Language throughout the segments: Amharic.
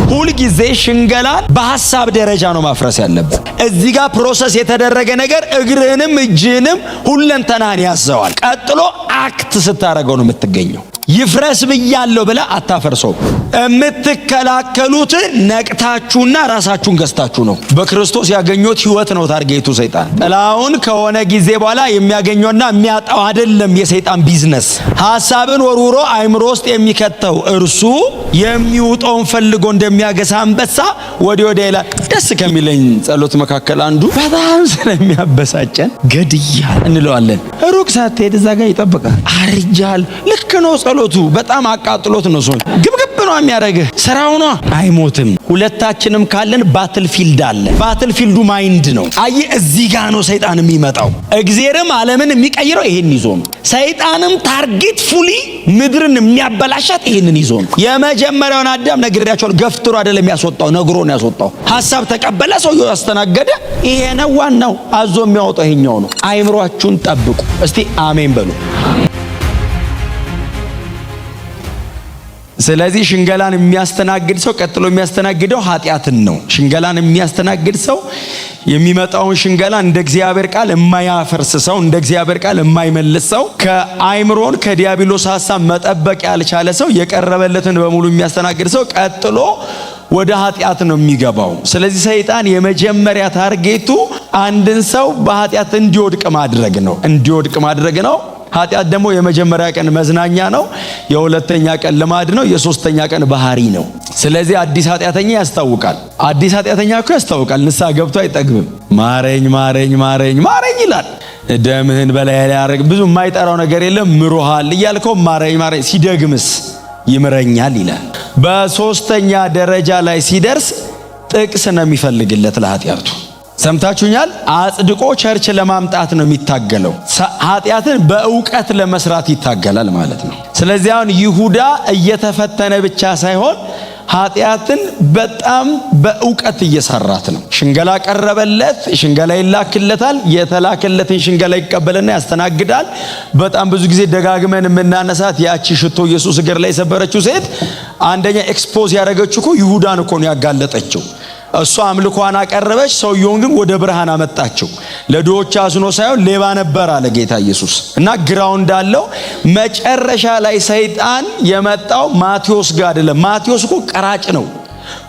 ሁል ጊዜ ሽንገላን በሐሳብ ደረጃ ነው ማፍረስ ያለበት። እዚህ ጋር ፕሮሰስ የተደረገ ነገር እግርህንም እጅህንም ሁለንተናህን ያዘዋል። ቀጥሎ አክት ስታረገው ነው የምትገኘው። ይፍረስ ብያለሁ ብለ አታፈርሰው። የምትከላከሉት ነቅታችሁና ራሳችሁን ገዝታችሁ ነው። በክርስቶስ ያገኙት ህይወት ነው ታርጌቱ። ሰይጣን ጥላውን ከሆነ ጊዜ በኋላ የሚያገኘውና የሚያጣው አይደለም የሰይጣን ቢዝነስ። ሐሳብን ወርውሮ አይምሮ ውስጥ የሚከተው እርሱ የሚውጠውን ፈልጎ እንደሚያገሳ አንበሳ ወዲህ ወዲያ ይላል። ደስ ከሚለኝ ጸሎት መካከል አንዱ በጣም ስለሚያበሳጨን ገድያል እንለዋለን። ሩቅ ሳትሄድ እዛ ጋር ይጠብቃል። አርጃል። ልክ ነው። ጸሎቱ በጣም አቃጥሎት ነው። ሰው ግብግብ ነው የሚያደርግህ። ስራው ነው። አይሞትም። ሁለታችንም ካለን ባትል ፊልድ አለ። ባትል ፊልዱ ማይንድ ነው። አየህ፣ እዚህ ጋር ነው ሰይጣን የሚመጣው። እግዚአብሔርም ዓለምን የሚቀይረው ይሄን ይዞ ነው። ሰይጣንም ታርጌት ፉሊ ምድርን የሚያበላሻት ይሄንን ይዞ ነው። የመጀመሪያውን አዳም ነግሬያቸዋለሁ። ገፍትሮ አይደለም ያስወጣው፣ ነግሮ ነው ያስወጣው። ሐሳብ ተቀበለ፣ ሰውየው ያስተናገደ። ይሄ ነው ዋናው። አዞ የሚያወጣው ይሄኛው ነው። አይምሮአችሁን ጠብቁ። እስቲ አሜን በሉ። ስለዚህ ሽንገላን የሚያስተናግድ ሰው ቀጥሎ የሚያስተናግደው ኃጢአትን ነው። ሽንገላን የሚያስተናግድ ሰው የሚመጣውን ሽንገላ እንደ እግዚአብሔር ቃል የማያፈርስ ሰው፣ እንደ እግዚአብሔር ቃል የማይመልስ ሰው፣ ከአይምሮን ከዲያብሎስ ሐሳብ መጠበቅ ያልቻለ ሰው፣ የቀረበለትን በሙሉ የሚያስተናግድ ሰው ቀጥሎ ወደ ኃጢአት ነው የሚገባው። ስለዚህ ሰይጣን የመጀመሪያ ታርጌቱ አንድን ሰው በኃጢአት እንዲወድቅ ማድረግ ነው። ኃጢአት ደግሞ የመጀመሪያ ቀን መዝናኛ ነው፣ የሁለተኛ ቀን ልማድ ነው፣ የሶስተኛ ቀን ባህሪ ነው። ስለዚህ አዲስ ኃጢአተኛ ያስታውቃል። አዲስ ኃጢአተኛ እኮ ያስታውቃል። ንስሐ ገብቶ አይጠግብም። ማረኝ ማረኝ ማረኝ ማረኝ ይላል። ደምህን በላይ ላይ ያረግ ብዙ የማይጠራው ነገር የለም። ምሮሃል እያልከው ማረኝ ማረኝ፣ ሲደግምስ ይምረኛል ይላል። በሶስተኛ ደረጃ ላይ ሲደርስ ጥቅስ ነው የሚፈልግለት ለኃጢአቱ። ሰምታችሁኛል? አጽድቆ ቸርች ለማምጣት ነው የሚታገለው። ኃጢአትን በእውቀት ለመስራት ይታገላል ማለት ነው። ስለዚህ አሁን ይሁዳ እየተፈተነ ብቻ ሳይሆን ኃጢአትን በጣም በእውቀት እየሰራት ነው። ሽንገላ ቀረበለት፣ ሽንገላ ይላክለታል። የተላከለትን ሽንገላ ይቀበልና ያስተናግዳል። በጣም ብዙ ጊዜ ደጋግመን የምናነሳት ያቺ ሽቶ ኢየሱስ እግር ላይ የሰበረችው ሴት አንደኛ ኤክስፖዝ ያደረገችው እኮ ይሁዳን እኮ ነው ያጋለጠችው። እሷ አምልኳን አቀረበች፣ ሰውየውን ግን ወደ ብርሃን አመጣችው። ለድሆች አዝኖ ሳይሆን ሌባ ነበር አለ ጌታ ኢየሱስ። እና ግራውንድ አለው። መጨረሻ ላይ ሰይጣን የመጣው ማቴዎስ ጋር አይደለም። ማቴዎስ እኮ ቀራጭ ነው።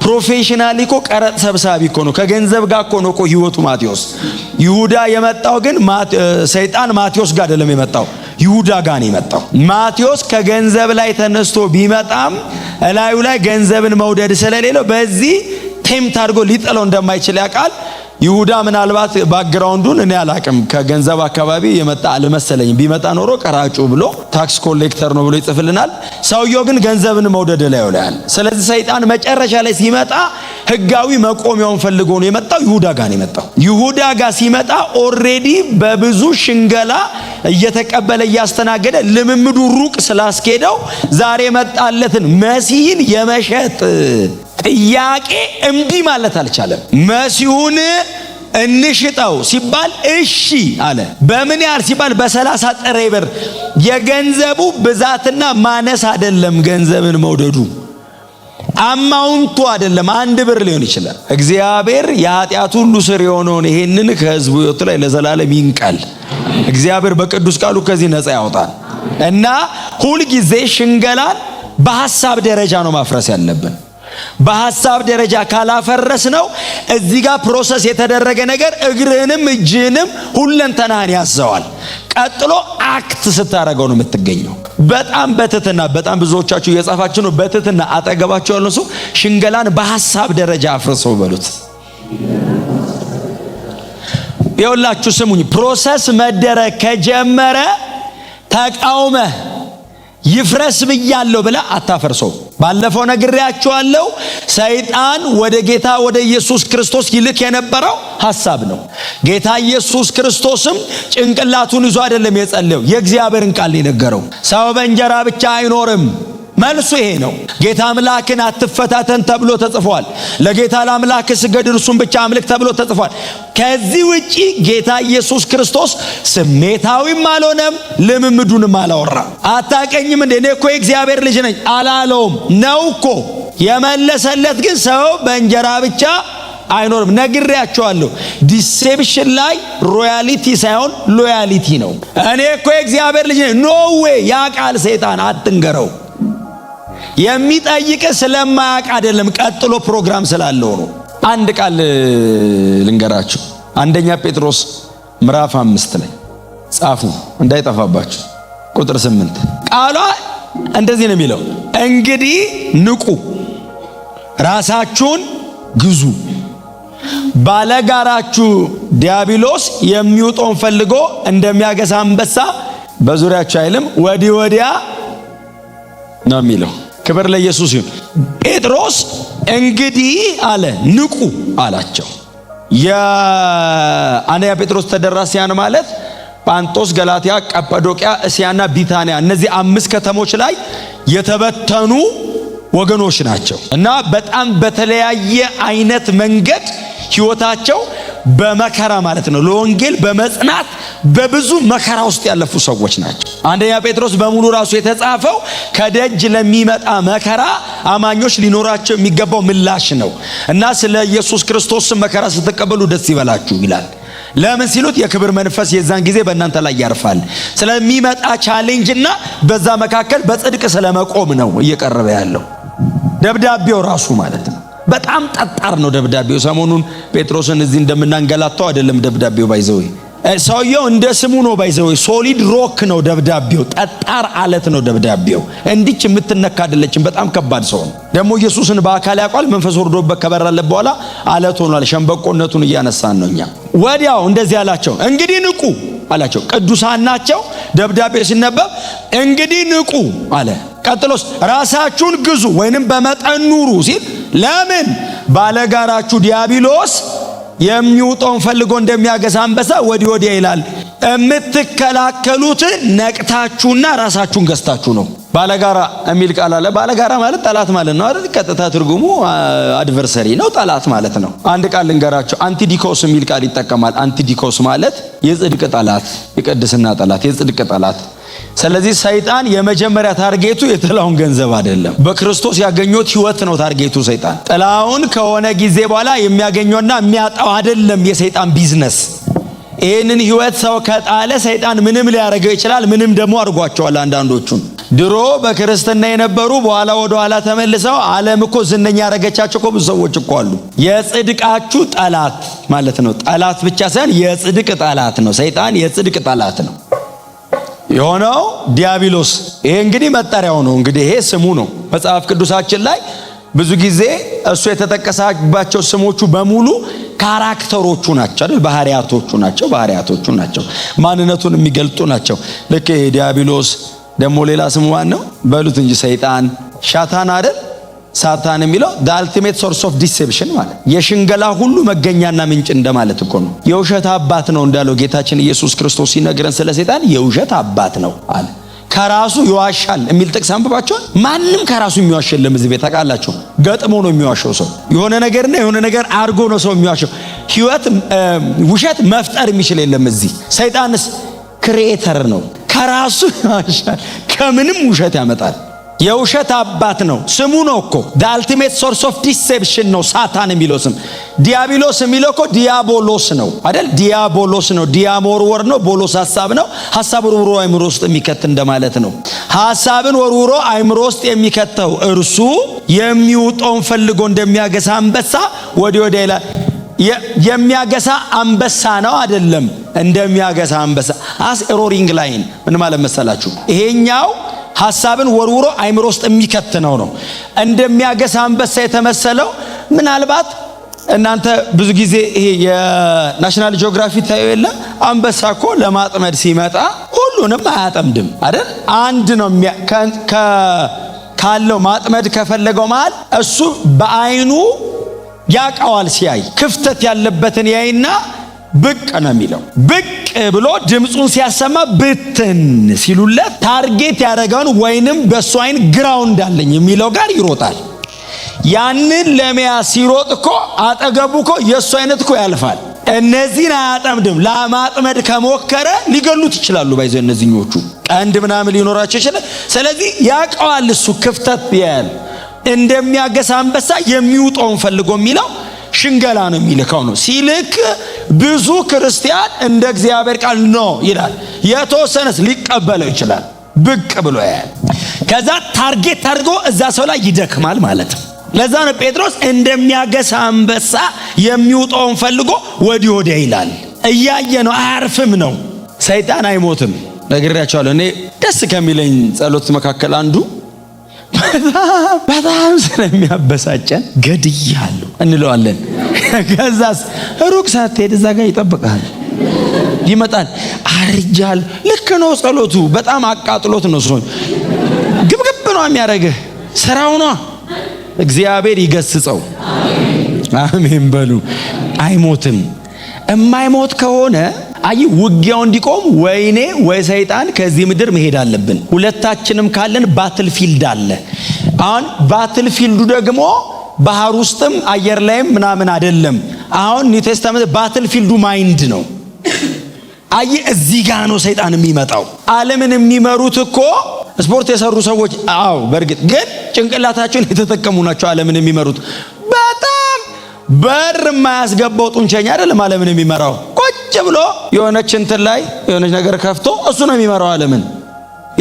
ፕሮፌሽናሊ እኮ ቀረጥ ሰብሳቢ እኮ ነው። ከገንዘብ ጋር እኮ ነው ህይወቱ ማቴዎስ። ይሁዳ የመጣው ግን ሰይጣን ማቴዎስ ጋር አይደለም የመጣው፣ ይሁዳ ጋር ነው የመጣው። ማቴዎስ ከገንዘብ ላይ ተነስቶ ቢመጣም እላዩ ላይ ገንዘብን መውደድ ስለሌለው በዚህ ቴምት አድርጎ ሊጥለው እንደማይችል ያውቃል። ይሁዳ ምናልባት ባክግራውንዱን እኔ አላቅም፣ ከገንዘብ አካባቢ የመጣ አልመሰለኝም። ቢመጣ ኖሮ ቀራጩ ብሎ ታክስ ኮሌክተር ነው ብሎ ይጽፍልናል። ሰውየው ግን ገንዘብን መውደድ ላይ ያውላል። ስለዚህ ሰይጣን መጨረሻ ላይ ሲመጣ ህጋዊ መቆሚያውን ፈልጎ ነው የመጣው። ይሁዳ ጋር ነው የመጣው። ይሁዳ ጋር ሲመጣ ኦሬዲ በብዙ ሽንገላ እየተቀበለ እያስተናገደ ልምምዱ ሩቅ ስላስኬደው ዛሬ መጣለትን መሲህን የመሸጥ ጥያቄ እምቢ ማለት አልቻለም። መሲሁን እንሽጠው ሲባል እሺ አለ። በምን ያህል ሲባል በ30 ጥሬ ብር። የገንዘቡ ብዛትና ማነስ አይደለም፣ ገንዘብን መውደዱ አማውንቱ አይደለም። 1 ብር ሊሆን ይችላል። እግዚአብሔር የኃጢአት ሁሉ ስር የሆነውን ይሄንን ከህዝቡ ህይወት ላይ ለዘላለም ይንቃል። እግዚአብሔር በቅዱስ ቃሉ ከዚህ ነፃ ያወጣል። እና ሁል ጊዜ ሽንገላን በሐሳብ ደረጃ ነው ማፍረስ ያለብን። በሐሳብ ደረጃ ካላፈረስ ነው እዚህ ጋር ፕሮሰስ የተደረገ ነገር እግርህንም እጅህንም ሁለንተናህን ያዘዋል። ቀጥሎ አክት ስታረገው ነው የምትገኘው። በጣም በትህትና በጣም ብዙዎቻችሁ እየጻፋችሁ ነው። በትህትና አጠገባችሁ ያለው ሰው ሽንገላን በሐሳብ ደረጃ አፍርሰው በሉት። ይኸውላችሁ ስሙኝ፣ ፕሮሰስ መደረግ ከጀመረ ተቃውመህ ይፍረስ ብያለሁ ብለህ አታፈርሰው። ባለፈው ነግሬያችኋለሁ። ሰይጣን ወደ ጌታ ወደ ኢየሱስ ክርስቶስ ይልክ የነበረው ሐሳብ ነው። ጌታ ኢየሱስ ክርስቶስም ጭንቅላቱን ይዞ አይደለም የጸለየው፣ የእግዚአብሔርን ቃል የነገረው። ሰው በእንጀራ ብቻ አይኖርም። መልሱ ይሄ ነው። ጌታ አምላክን አትፈታተን ተብሎ ተጽፏል። ለጌታ ለአምላክ ስገድ እርሱን ብቻ አምልክ ተብሎ ተጽፏል። ከዚህ ውጪ ጌታ ኢየሱስ ክርስቶስ ስሜታዊም አልሆነም፣ ልምምዱንም አላወራም። አታቀኝም እንዴ እኔ እኮ የእግዚአብሔር ልጅ ነኝ አላለውም። ነው እኮ የመለሰለት ግን ሰው በእንጀራ ብቻ አይኖርም። ነግሬያቸዋለሁ። ዲሴፕሽን ላይ ሮያሊቲ ሳይሆን ሎያሊቲ ነው። እኔ እኮ የእግዚአብሔር ልጅ ነኝ፣ ኖ ዌይ። ያ ቃል ሰይጣን አትንገረው። የሚጠይቅ ስለማያውቅ አይደለም፣ ቀጥሎ ፕሮግራም ስላለው ነው። አንድ ቃል ልንገራችሁ። አንደኛ ጴጥሮስ ምዕራፍ 5 ላይ ጻፉ እንዳይጠፋባችሁ። ቁጥር 8 ቃሏ እንደዚህ ነው የሚለው፣ እንግዲህ ንቁ፣ ራሳችሁን ግዙ፣ ባለጋራችሁ ዲያብሎስ የሚውጠውን ፈልጎ እንደሚያገሳ አንበሳ በዙሪያችሁ አይልም ወዲህ ወዲያ ነው የሚለው። ክብር ለኢየሱስ ይሁን። ጴጥሮስ እንግዲህ አለ ንቁ አላቸው። የአንደኛ ጴጥሮስ ተደራሲያን ማለት ጳንጦስ፣ ገላትያ፣ ቀጳዶቅያ፣ እስያና ቢታንያ እነዚህ 5 ከተሞች ላይ የተበተኑ ወገኖች ናቸው እና በጣም በተለያየ አይነት መንገድ ህይወታቸው በመከራ ማለት ነው ለወንጌል በመጽናት በብዙ መከራ ውስጥ ያለፉ ሰዎች ናቸው። አንደኛ ጴጥሮስ በሙሉ ራሱ የተጻፈው ከደጅ ለሚመጣ መከራ አማኞች ሊኖራቸው የሚገባው ምላሽ ነው እና ስለ ኢየሱስ ክርስቶስ መከራ ስትቀበሉ ደስ ይበላችሁ ይላል። ለምን ሲሉት የክብር መንፈስ የዛን ጊዜ በእናንተ ላይ ያርፋል። ስለሚመጣ ቻሌንጅ እና በዛ መካከል በጽድቅ ስለመቆም ነው እየቀረበ ያለው ደብዳቤው ራሱ ማለት ነው። በጣም ጠጣር ነው ደብዳቤው። ሰሞኑን ጴጥሮስን እዚህ እንደምናንገላታው አይደለም ደብዳቤው ባይዘው ሰውየው እንደ ስሙ ነው ባይዘው ሶሊድ ሮክ ነው ደብዳቤው። ጠጣር አለት ነው ደብዳቤው። እንዲች የምትነካ አይደለችም። በጣም ከባድ ሰው ነው። ደግሞ ኢየሱስን በአካል ያውቃል። መንፈስ ወርዶበት ከበራለት በኋላ አለት ሆኗል። ሸምበቆነቱን እያነሳን ነው እኛ። ወዲያው እንደዚህ አላቸው፣ እንግዲህ ንቁ አላቸው። ቅዱሳን ናቸው። ደብዳቤው ሲነበብ እንግዲህ ንቁ አለ። ቀጥሎስ ራሳችሁን ግዙ ወይንም በመጠን ኑሩ ሲል ለምን ባለጋራችሁ ዲያብሎስ የሚውጠውን ፈልጎ እንደሚያገሳ አንበሳ ወዲህ ወዲያ ይላል። የምትከላከሉትን ነቅታችሁና ራሳችሁን ገዝታችሁ ነው። ባለጋራ የሚል ቃል አለ። ባለጋራ ማለት ጠላት ማለት ነው አይደል? ቀጥታ ትርጉሙ አድቨርሰሪ ነው፣ ጠላት ማለት ነው። አንድ ቃል ልንገራችሁ። አንቲዲኮስ የሚል ቃል ይጠቀማል። አንቲዲኮስ ማለት የጽድቅ ጠላት፣ የቅድስና ጠላት፣ የጽድቅ ጠላት። ስለዚህ ሰይጣን የመጀመሪያ ታርጌቱ የጥላውን ገንዘብ አይደለም፣ በክርስቶስ ያገኘው ህይወት ነው ታርጌቱ። ሰይጣን ጥላውን ከሆነ ጊዜ በኋላ የሚያገኘውና የሚያጣው አይደለም የሰይጣን ቢዝነስ። ይህንን ህይወት ሰው ከጣለ ሰይጣን ምንም ሊያረገው ይችላል። ምንም ደግሞ አድርጓቸዋል። አንዳንዶቹን ድሮ በክርስትና የነበሩ በኋላ ወደ ኋላ ተመልሰው ዓለም እኮ ዝነኛ ያረገቻቸው እኮ ብዙ ሰዎች እኮ አሉ። የጽድቃችሁ ጠላት ማለት ነው። ጠላት ብቻ ሳይሆን የጽድቅ ጠላት ነው። ሰይጣን የጽድቅ ጠላት ነው የሆነው ዲያብሎስ። ይሄ እንግዲህ መጠሪያው ነው። እንግዲህ ይሄ ስሙ ነው። መጽሐፍ ቅዱሳችን ላይ ብዙ ጊዜ እሱ የተጠቀሰባቸው ስሞቹ በሙሉ ካራክተሮቹ ናቸው አይደል? ባህሪያቶቹ ናቸው። ማንነቱን የሚገልጡ ናቸው። ልክ ዲያብሎስ ደግሞ ሌላ ስሙ ማን ነው በሉት እንጂ ሰይጣን፣ ሻታን አይደል? ሳታን የሚለው the ultimate source of deception ማለት የሽንገላ ሁሉ መገኛና ምንጭ እንደማለት እኮ ነው። የውሸት አባት ነው እንዳለው ጌታችን ኢየሱስ ክርስቶስ ሲነግረን ስለ ሰይጣን የውሸት አባት ነው አለ። ከራሱ ይዋሻል የሚል ጥቅስ አንብባችኋል? ማንም ከራሱ የሚዋሽ የለም እዚህ ቤት ታውቃላችሁ። ገጥሞ ነው የሚዋሸው ሰው። የሆነ ነገር አድርጎ ነው ሰው የሚዋሸው። ህይወት ውሸት መፍጠር የሚችል የለም እዚህ። ሰይጣንስ ክሪኤተር ነው። ከራሱ ይዋሻል፣ ከምንም ውሸት ያመጣል። የውሸት አባት ነው። ስሙ ነው እኮ the ultimate source of deception ነው ሳታን የሚለው ስም። ዲያብሎስ የሚለው እኮ ዲያቦሎስ ነው አይደል? ዲያቦሎስ ነው። ዲያሞር ነው። ቦሎስ ሐሳብ ነው። ሐሳብ ወርውሮ አይምሮ ውስጥ የሚከት እንደማለት ነው። ሐሳብን ወርውሮ አይምሮ ውስጥ የሚከተው እርሱ የሚውጠውን ፈልጎ እንደሚያገሳ አንበሳ ወዲህ ወዲያ ይላል። የሚያገሳ አንበሳ ነው አይደለም? እንደሚያገሳ አንበሳ as a roaring lion ምን ማለት መሰላችሁ? ይሄኛው ሐሳብን ወርውሮ አይምሮ ውስጥ የሚከተነው ነው። እንደሚያገሳ አንበሳ የተመሰለው ምናልባት እናንተ ብዙ ጊዜ ይሄ የናሽናል ጂኦግራፊ ታዩ የለ? አንበሳ እኮ ለማጥመድ ሲመጣ ሁሉንም አያጠምድም አይደል? አንድ ነው ካለው ማጥመድ ከፈለገው መሃል እሱ በአይኑ ያቃዋል። ሲያይ ክፍተት ያለበትን ያይና ብቅ ነው የሚለው። ብቅ ብሎ ድምጹን ሲያሰማ ብትን ሲሉለት ታርጌት ያደረገውን ወይንም በሱ አይን ግራውንድ አለኝ የሚለው ጋር ይሮጣል። ያንን ለመያዝ ሲሮጥ እኮ አጠገቡ እኮ የሱ አይነት እኮ ያልፋል። እነዚህን አያጠምድም። ለማጥመድ ከሞከረ ሊገሉት ይችላሉ። ባይዘው እነዚህኞቹ ቀንድ ምናምን ሊኖራቸው ይችላል። ስለዚህ ያቃዋል። እሱ ክፍተት ያያል። እንደሚያገሳ አንበሳ የሚውጠውን ፈልጎ የሚለው ሽንገላ ነው የሚልከው ነው። ሲልክ ብዙ ክርስቲያን እንደ እግዚአብሔር ቃል ነው ይላል። የተወሰነስ ሊቀበለው ይችላል፣ ብቅ ብሎ ያያል። ከዛ ታርጌት አድርጎ እዛ ሰው ላይ ይደክማል ማለት ነው። ለዛ ነው ጴጥሮስ እንደሚያገሳ አንበሳ የሚውጠውን ፈልጎ ወዲህ ወዲያ ይላል። እያየ ነው፣ አያርፍም ነው። ሰይጣን አይሞትም። ነግሬያቸዋለሁ። እኔ ደስ ከሚለኝ ጸሎት መካከል አንዱ በጣም ስለሚያበሳጨን ገድያለሁ እንለዋለን። ከዛስ ሩቅ ሳትሄድ እዛ ጋር ይጠብቃል፣ ይመጣል። አርጃለሁ። ልክ ነው ጸሎቱ። በጣም አቃጥሎት ነው ሰው ግብግብ ነው የሚያደርግህ፣ ስራው ነው። እግዚአብሔር ይገስጸው። አሜን በሉ። አይሞትም። የማይሞት ከሆነ አይ ውጊያው እንዲቆም ወይኔ ወይ ሰይጣን ከዚህ ምድር መሄድ አለብን። ሁለታችንም ካለን ባትል ፊልድ አለ። አሁን ባትል ፊልዱ ደግሞ ባህር ውስጥም አየር ላይም ምናምን አይደለም። አሁን ኒው ቴስታመንት ባትል ፊልዱ ማይንድ ነው። አይ እዚህ ጋር ነው ሰይጣን የሚመጣው። ዓለምን የሚመሩት እኮ ስፖርት የሰሩ ሰዎች አዎ፣ በእርግጥ ግን ጭንቅላታቸውን የተጠቀሙ ናቸው ዓለምን የሚመሩት። በጣም በር የማያስገባው ጡንቸኛ አይደለም ዓለምን የሚመራው። ቁጭ ብሎ የሆነች እንትን ላይ የሆነች ነገር ከፍቶ እሱ ነው የሚመራው ዓለምን።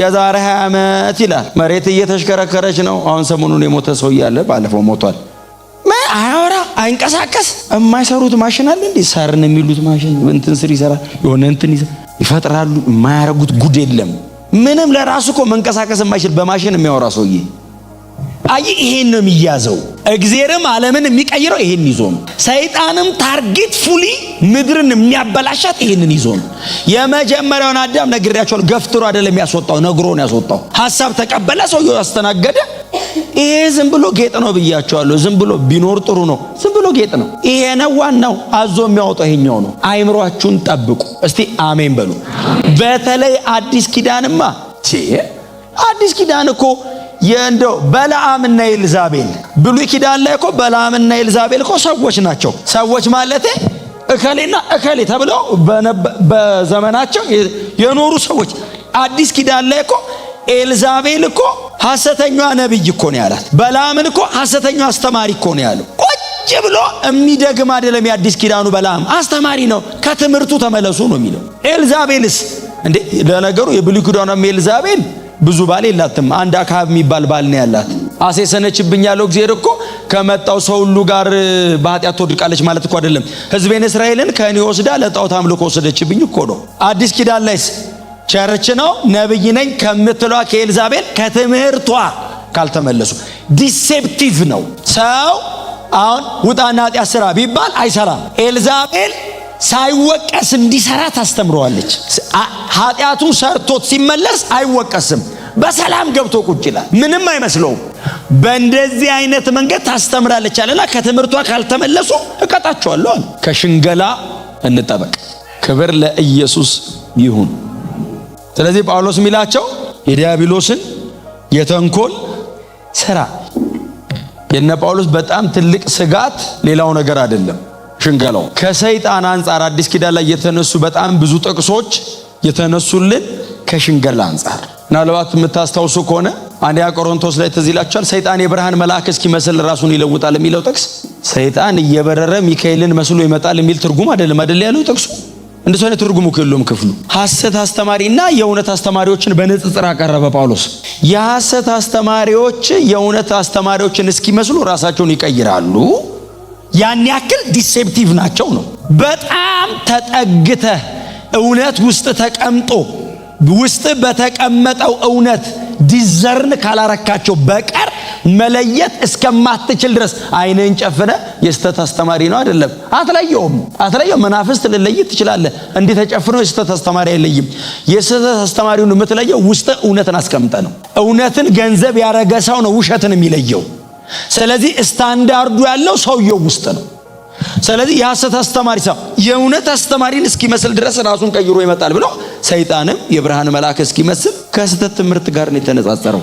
የዛሬ 20 ዓመት ይላል መሬት እየተሽከረከረች ነው። አሁን ሰሞኑን የሞተ ሰው እያለ ባለፈው ሞቷል። አያወራ፣ አይንቀሳቀስ። የማይሰሩት ማሽን አለ እንዴ? ሳርን የሚሉት ማሽን እንትን ስር ይሰራል፣ የሆነ እንትን ይፈጥራሉ። የማያረጉት ጉድ የለም። ምንም ለራሱ እኮ መንቀሳቀስ የማይችል በማሽን የሚያወራ ሰውዬ። አይ ይሄን ነው የሚያዘው። እግዚአብሔርም ዓለምን የሚቀይረው ይሄን ይዞ ነው። ሰይጣንም ታርጌት ፉሊ ምድርን የሚያበላሻት ይሄንን ይዞ ነው። የመጀመሪያውን አዳም ነግሬያቸዋለሁ። ገፍትሮ አይደለም ያስወጣው፣ ነግሮ ነው ያስወጣው። ሐሳብ ተቀበለ፣ ሰውየው ያስተናገደ። ይሄ ዝም ብሎ ጌጥ ነው ብያቸዋለሁ። ዝም ብሎ ቢኖር ጥሩ ነው። ዝም ብሎ ጌጥ ነው። ይሄ ነው ዋናው። አዞ የሚያወጣው ይሄኛው ነው። አይምሮአችሁን ጠብቁ እስቲ አሜን በሉ። በተለይ አዲስ ኪዳንማ አዲስ ኪዳን እኮ የእንደው በለዓምና ኤልዛቤል ብሉይ ኪዳን ላይ እኮ በለዓምና ኤልዛቤል እኮ ሰዎች ናቸው። ሰዎች ማለት እከሌና እከሌ ተብለው በዘመናቸው የኖሩ ሰዎች። አዲስ ኪዳን ላይ እኮ ኤልዛቤል እኮ ሐሰተኛዋ ነብይ እኮ ነው ያላት። በለዓምን እኮ ሐሰተኛው አስተማሪ እኮ ነው ያለው። ቁጭ ብሎ የሚደግም አይደለም። የአዲስ ኪዳኑ በለዓም አስተማሪ ነው። ከትምህርቱ ተመለሱ ነው የሚለው። ኤልዛቤልስ እንዴ? ለነገሩ የብሉይ ኪዳኑም ኤልዛቤል ብዙ ባል የላትም። አንድ አካብ የሚባል ባል ነው ያላት። አሴሰነችብኝ ያለው እግዚአብሔር እኮ ከመጣው ሰው ሁሉ ጋር በኃጢአት ትወድቃለች ማለት እኮ አይደለም። ሕዝቤን እስራኤልን ከእኔ ወስዳ ለጣዖት አምልኮ ወሰደችብኝ እኮ ነው። አዲስ ኪዳን ላይስ ቸርች ነው ነብይ ነኝ ከምትሏ ከኤልዛቤል ከትምህርቷ ካልተመለሱ ዲሴፕቲቭ ነው። ሰው አሁን ውጣና ኃጢአት ስራ ቢባል አይሰራም። ኤልዛቤል ሳይወቀስ እንዲሰራ ታስተምረዋለች። ኃጢአቱን ሰርቶት ሲመለስ አይወቀስም። በሰላም ገብቶ ቁጭ ይላል። ምንም አይመስለውም። በእንደዚህ አይነት መንገድ ታስተምራለች አለና ከትምህርቷ ካልተመለሱ እቀጣቸዋለሁ አለ። ከሽንገላ እንጠበቅ። ክብር ለኢየሱስ ይሁን። ስለዚህ ጳውሎስ የሚላቸው የዲያብሎስን የተንኮል ስራ የነ ጳውሎስ በጣም ትልቅ ስጋት ሌላው ነገር አይደለም፣ ሽንገላው። ከሰይጣን አንጻር አዲስ ኪዳን ላይ የተነሱ በጣም ብዙ ጥቅሶች የተነሱልን ከሽንገላ አንጻር። ምናልባት የምታስታውሱ ከሆነ አንደኛ ቆሮንቶስ ላይ ትዝ ይላችኋል። ሰይጣን የብርሃን መልአክ እስኪመስል ራሱን ይለውጣል የሚለው ጥቅስ ሰይጣን እየበረረ ሚካኤልን መስሎ ይመጣል የሚል ትርጉም አይደለም ያለው ጥቅሱ። እንደዚህ አይነት ትርጉም የለውም ክፍሉ። ሐሰት አስተማሪና የእውነት አስተማሪዎችን በንጽጽር አቀረበ ጳውሎስ። የሐሰት አስተማሪዎች የእውነት አስተማሪዎችን እስኪመስሉ ራሳቸውን ይቀይራሉ። ያን ያክል ዲሴፕቲቭ ናቸው ነው። በጣም ተጠግተህ እውነት ውስጥ ተቀምጦ ውስጥ በተቀመጠው እውነት ዲዘርን ካላረካቸው በቀር መለየት እስከማትችል ድረስ አይነን ጨፍነ የስተት አስተማሪ ነው አይደለም አትለየውም። መናፍስት ልለይ ትችላለህ። እንዴ ተጨፍኖ የስተት አስተማሪ አይለይም። የስተት አስተማሪውን የምትለየው ውስጥ እውነትን አስቀምጠ ነው። እውነትን ገንዘብ ያረገ ሰው ነው ውሸትን የሚለየው። ስለዚህ ስታንዳርዱ ያለው ሰውየው ውስጥ ነው። ስለዚህ የሐሰት አስተማሪ ሰው የእውነት አስተማሪን እስኪመስል ድረስ ራሱን ቀይሮ ይመጣል ብሎ ሰይጣንም የብርሃን መልአክ እስኪመስል ከስተት ትምህርት ጋር ነው የተነጻጸረው።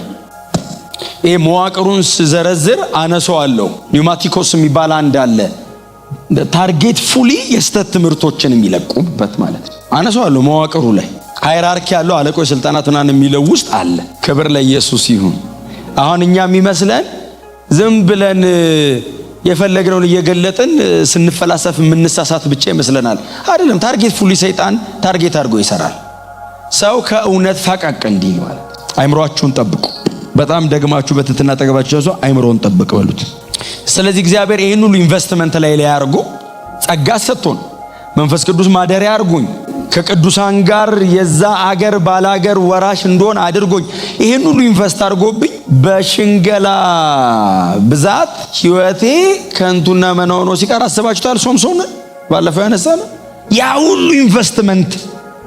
ይሄ መዋቅሩን ዘረዝር አነሳዋለሁ። ኒውማቲኮስ የሚባል አንድ አለ። ታርጌት ፉሊ የስተት ትምህርቶችን የሚለቁበት ማለት ነው። አነሳዋለሁ መዋቅሩ ላይ ሃይራርኪ ያለው አለቆች ስልጣናትና የሚለው ውስጥ አለ። ክብር ለኢየሱስ ይሁን። አሁን እኛ የሚመስለን ዝም ብለን የፈለግነውን እየገለጥን ስንፈላሰፍ የምንሳሳት ብቻ ይመስለናል። አይደለም። ታርጌት ፉሊ ሰይጣን ታርጌት አድርጎ ይሰራል። ሰው ከእውነት ፈቀቅ እንዲል ማለት አይምሮአችሁን ጠብቁ። በጣም ደግማችሁ በትትና ጠገባችሁ ሰው አይምሮን ጠብቅ በሉት። ስለዚህ እግዚአብሔር ይሄን ሁሉ ኢንቨስትመንት ላይ ያርጉ ጸጋ ሰጥቶን መንፈስ ቅዱስ ማደሪያ አርጉኝ ከቅዱሳን ጋር የዛ አገር ባላገር ወራሽ እንደሆን አድርጎኝ ይሄን ሁሉ ኢንቨስት አድርጎብኝ በሽንገላ ብዛት ህይወቴ ከንቱና መናወኖ ሲቀር አስባችኋል? ሶምሶን ባለፈው ያነሳነው ያ ሁሉ ኢንቨስትመንት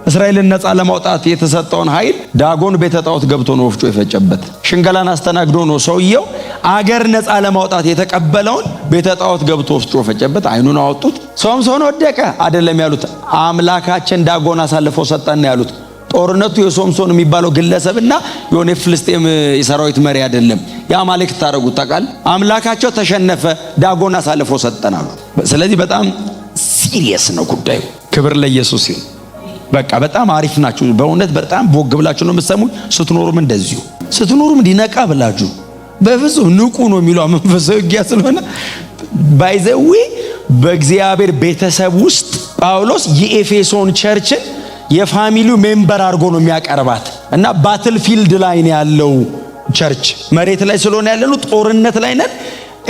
እስራኤልን ነፃ ለማውጣት የተሰጠውን ኃይል ዳጎን ቤተ ጣዖት ገብቶ ነው ወፍጮ የፈጨበት። ሽንገላን አስተናግዶ ነው ሰውየው አገር ነፃ ለማውጣት የተቀበለውን ቤተ ጣዖት ገብቶ ወፍጮ ፈጨበት። አይኑን አወጡት። ሶምሶን ወደቀ አይደለም ያሉት፣ አምላካችን ዳጎን አሳልፎ ሰጠን ያሉት። ጦርነቱ የሶምሶን የሚባለው ግለሰብና የሆነ ፍልስጤም የሰራዊት መሪ አይደለም። የአማልክት ታረጉት ታቃል። አምላካቸው ተሸነፈ፣ ዳጎን አሳልፎ ሰጠን አሉ። ስለዚህ በጣም ሲሪየስ ነው ጉዳዩ። ክብር ለኢየሱስ ይሁን። በቃ በጣም አሪፍ ናችሁ። በእውነት በጣም ቦግ ብላችሁ ነው የምትሰሙኝ። ስትኖሩም እንደዚሁ ስትኖሩም እንዲነቃ ብላችሁ በፍጹም ንቁ ነው የሚለው መንፈሳዊ ውጊያ ስለሆነ ባይዘዊ በእግዚአብሔር ቤተሰብ ውስጥ ጳውሎስ የኤፌሶን ቸርችን የፋሚሊው ሜምበር አድርጎ ነው የሚያቀርባት እና ባትል ፊልድ ላይ ነው ያለው ቸርች። መሬት ላይ ስለሆነ ያለነው ጦርነት ላይ ነን።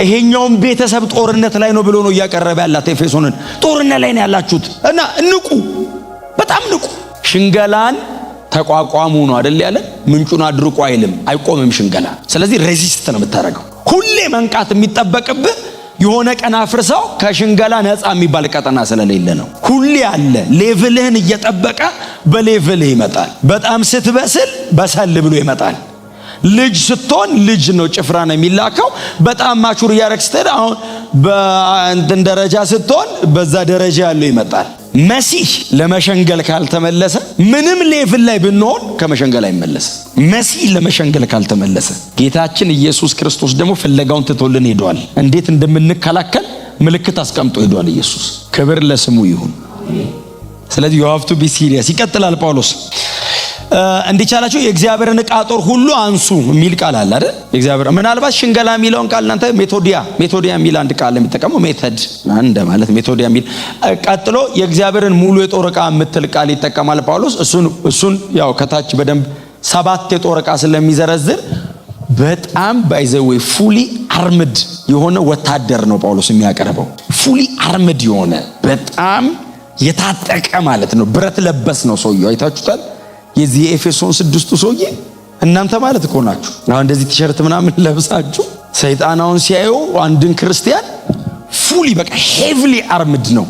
ይሄኛውም ቤተሰብ ጦርነት ላይ ነው ብሎ ነው እያቀረበ ያላት ኤፌሶንን። ጦርነት ላይ ነው ያላችሁት እና ንቁ፣ በጣም ንቁ። ሽንገላን ተቋቋሙ ነው አይደል ያለ። ምንጩን አድርቁ አይልም፣ አይቆምም ሽንገላ። ስለዚህ ሬዚስት ነው የምታደርገው። ሁሌ መንቃት የሚጠበቅብህ የሆነ ቀን አፍርሰው ከሽንገላ ነፃ የሚባል ቀጠና ስለሌለ ነው። ሁሌ አለ። ሌቭልህን እየጠበቀ በሌቭልህ ይመጣል። በጣም ስትበስል በሰል ብሎ ይመጣል። ልጅ ስትሆን ልጅ ነው ጭፍራ ነው የሚላከው። በጣም ማቹር ያረክስ ስትሄድ አሁን በእንትን ደረጃ ስትሆን በዛ ደረጃ ያለው ይመጣል። መሲህ ለመሸንገል ካልተመለሰ ምንም ሌቭል ላይ ብንሆን ከመሸንገል አይመለስ። መሲህ ለመሸንገል ካልተመለሰ ጌታችን ኢየሱስ ክርስቶስ ደግሞ ፍለጋውን ትቶልን ሄዷል። እንዴት እንደምንከላከል ምልክት አስቀምጦ ሄዷል ኢየሱስ። ክብር ለስሙ ይሁን። ስለዚህ you have to be serious። ይቀጥላል ጳውሎስ እንዲቻላችሁ የእግዚአብሔርን ዕቃ ጦር ሁሉ አንሱ የሚል ቃል አለ አይደል? የእግዚአብሔር ምናልባት ሽንገላ የሚለውን ቃል እናንተ ሜቶዲያ የሚል አንድ ቃል የሚጠቀመው ሜተድ አንደ ማለት ሜቶዲያ የሚል ቀጥሎ የእግዚአብሔርን ሙሉ የጦር ዕቃ የምትል ቃል ይጠቀማል ጳውሎስ። እሱን ያው ከታች በደንብ 7 የጦር ዕቃ ስለሚዘረዝር በጣም ባይዘው ፉሊ አርምድ የሆነ ወታደር ነው ጳውሎስ የሚያቀርበው። ፉሊ አርምድ የሆነ በጣም የታጠቀ ማለት ነው። ብረት ለበስ ነው ሰውየው። አይታችሁታል? የዚህ ኤፌሶን 6 ሰውዬ እናንተ ማለት እኮ ናችሁ። አሁን እንደዚህ ቲሸርት ምናምን ለብሳችሁ ሰይጣናውን ሲያዩ አንድን ክርስቲያን ፉሊ በቃ ሄቪሊ አርምድ ነው።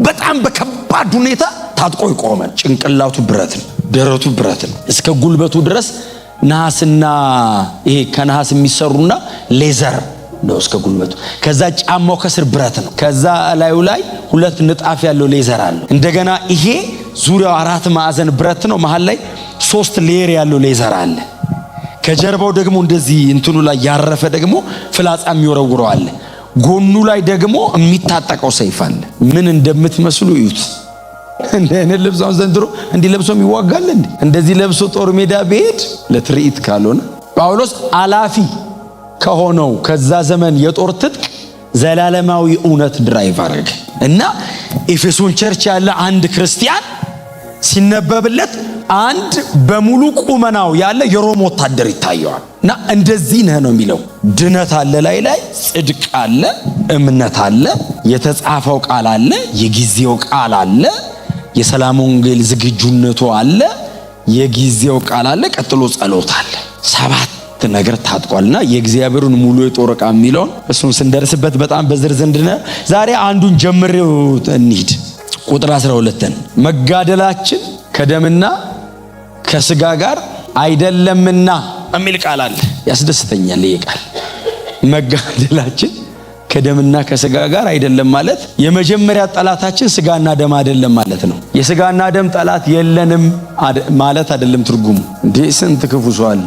በጣም በከባድ ሁኔታ ታጥቆ ይቆማል። ጭንቅላቱ ብረት ነው፣ ደረቱ ብረት ነው፣ እስከ ጉልበቱ ድረስ ነሐስና ይሄ ከነሐስ የሚሰሩና ሌዘር ነው እስከ ጉልበቱ። ከዛ ጫማው ከስር ብረት ነው። ከዛ ላዩ ላይ 2 ንጣፍ ያለው ሌዘር አለ። እንደገና ይሄ ዙሪያው 4 ማዕዘን ብረት ነው። መሃል ላይ 3 ሌየር ያለው ሌዘር አለ። ከጀርባው ደግሞ እንደዚህ እንትኑ ላይ ያረፈ ደግሞ ፍላጻ የሚወረውረው አለ። ጎኑ ላይ ደግሞ የሚታጠቀው ሰይፍ አለ። ምን እንደምትመስሉ እዩት። እንደኔ ልብሳው ዘንድሮ እንዲህ ለብሶ ይዋጋል እንዴ? እንደዚህ ለብሶ ጦር ሜዳ ቢሄድ ለትርኢት ካልሆነ ጳውሎስ አላፊ ከሆነው ከዛ ዘመን የጦር ትጥቅ ዘላለማዊ እውነት ድራይቭ አረገ እና ኤፌሶን ቸርች ያለ አንድ ክርስቲያን ሲነበብለት አንድ በሙሉ ቁመናው ያለ የሮም ወታደር ይታየዋል እና እንደዚህ ነህ ነው የሚለው። ድነት አለ፣ ላይ ጽድቅ አለ፣ እምነት አለ፣ የተጻፈው ቃል አለ፣ የጊዜው ቃል አለ፣ የሰላም ወንጌል ዝግጁነቱ አለ፣ የጊዜው ቃል አለ፣ ቀጥሎ ጸሎት አለ። 7 ነገር ታጥቋልና የእግዚአብሔርን ሙሉ የጦር ዕቃ የሚለውን እሱን ስንደርስበት በጣም በዝርዝር ዛሬ አንዱን ጀምሬው እንሂድ። ቁጥር 12 መጋደላችን ከደምና ከስጋ ጋር አይደለምና የሚል ቃል አለ። ያስደስተኛል ይሄ ቃል። መጋደላችን ከደምና ከስጋ ጋር አይደለም ማለት የመጀመሪያ ጠላታችን ስጋና ደም አይደለም ማለት ነው። የስጋና ደም ጠላት የለንም ማለት አይደለም ትርጉሙ። እንዴ ስንት ክፉ ሰው አለ።